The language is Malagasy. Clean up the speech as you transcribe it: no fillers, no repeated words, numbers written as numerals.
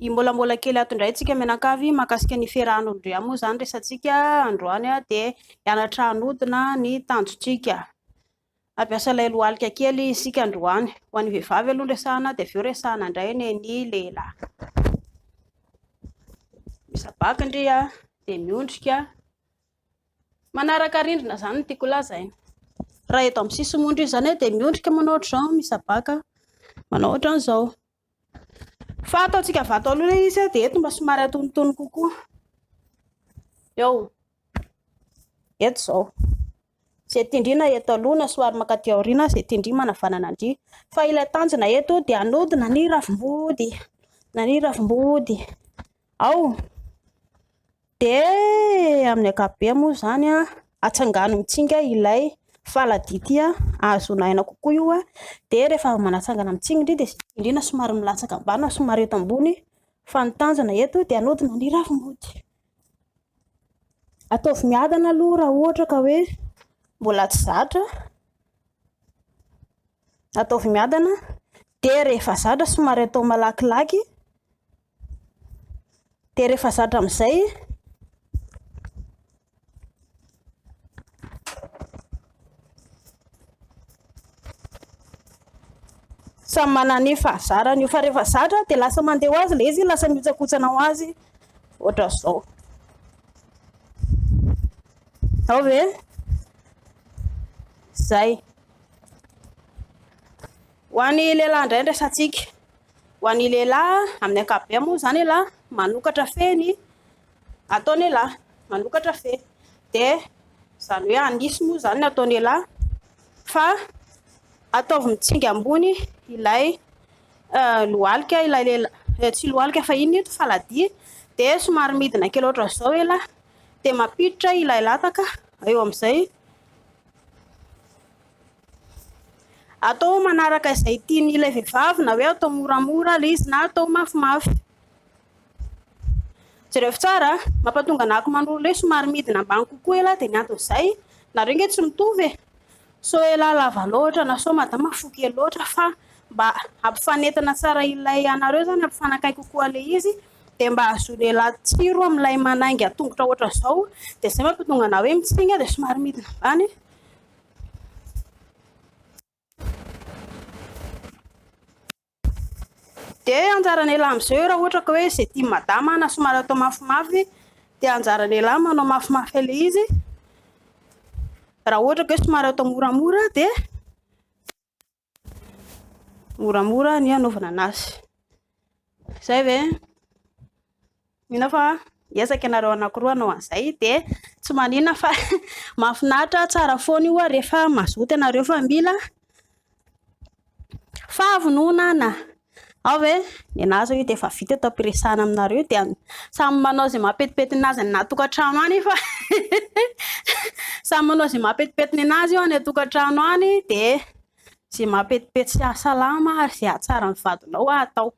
I mbola kely ato indray tsika mianakavy mahakasika ny fiarahan'olon-drea moa zany resantsika androany dia hianatra hanodina ny tanjotsika. Ampiasa ilay lohalika kely isika androany. Ho an'ny vehivavy aloha resahana dia avy eo resahana indray ny lehilahy. Misabaka ndria dia miondrika. Manaraka rindrina zany no tiako lazaina. Raha eto amin'ny sisy mondro izy zany dia miondrika manao ohatran'izao, misabaka manao ohatran'izao. Fa ataontsika vato aloha izy dia eto mba somary atonotony kokoa. Eo. Eto izao. Izay tindrina eto aloha na somary mankaty aoriana, izay tindrina manavanana andry. Fa ilay tanjona eto dia anodina ny ravim-body. Na ny ravim-body. Ao. Dia amin'ny ankapobeny moa zany atsangano mitsinga ilay faladidy ahazonaina kokoa io dia rehefa manatsangana mitsinga indray dia indrina somary milatsaka ambany na somary eto ambony fa ny tanjona eto dia anodina ny ravim-body. Ataovy miadana aloha raha ohatra ka hoe mbola tsy zatra. Ataovy miadana dia rehefa zatra somary atao malakilaky. Dia rehefa zatra amin'izay samy manana ny fahazarany io, fa rehefa zatra dia lasa mandeha ho azy ilay izy, lasa mihotsakotsana ho azy ohatra izao. Ao ve? Zay. Ho an'ny lehilahy indray resantsika. Ho an'ny lehilahy amin'ny ankapobeny moa zany lehilahy manokatra feny ataony lehilahy, manokatra fe. Dia zany hoe anisy moa zany ataony lehilahy fa ataovy mitsinga ambony ilay lohalika, ilay lehilahy tsy lohalika fa iny eto faladidy dia somary midina kely ohatra izao lehilahy dia mampiditra ilay lataka eo amin'izay. Atao manaraka izay tian'ilay vehivavy, na hoe atao moramora ilay izy na atao mafimafy. Jereo tsara, mampatonga anako manolo hoe somary midina ambany kokoa ela dia ny anton'izay nareo nge tsy mitovy e. So ela lava loatra na so madama fo kely loatra fa mba hampifanetana tsara ilay anareo zany, hampifanakaiky kokoa ilay izy dia mba ahazoana ela tsiro amin'ilay manainga tongotra ohatra izao dia izay mampatonga ana hoe mitsinga dia somary midina ambany. Dia anjaran'ny lehilahy amin'izay raha ohatra ka hoe izay tia madama na somary atao mafimafy dia anjaran'ny lehilahy manao mafimafy ilay izy. Raha ohatra ka hoe somary atao moramora dia moramora ny anaovana anazy. Zay ve? Mino fa hiezaka ianareo anankiroa anao an'izay dia tsy maninona fa mahafinaritra tsara foana io rehefa mazoto ianareo fa mila fahavononana. Ao ve? Ny anazy io dia efa vita eto ampiresahana aminareo dia samy manao izay mahapetipety anazy ny tokantrano any fa samy manao izay mahapetipety anazy io any tokantrano any dia izay mahapetipety sy ahasalama ary izay ahatsara ny vadinao atao.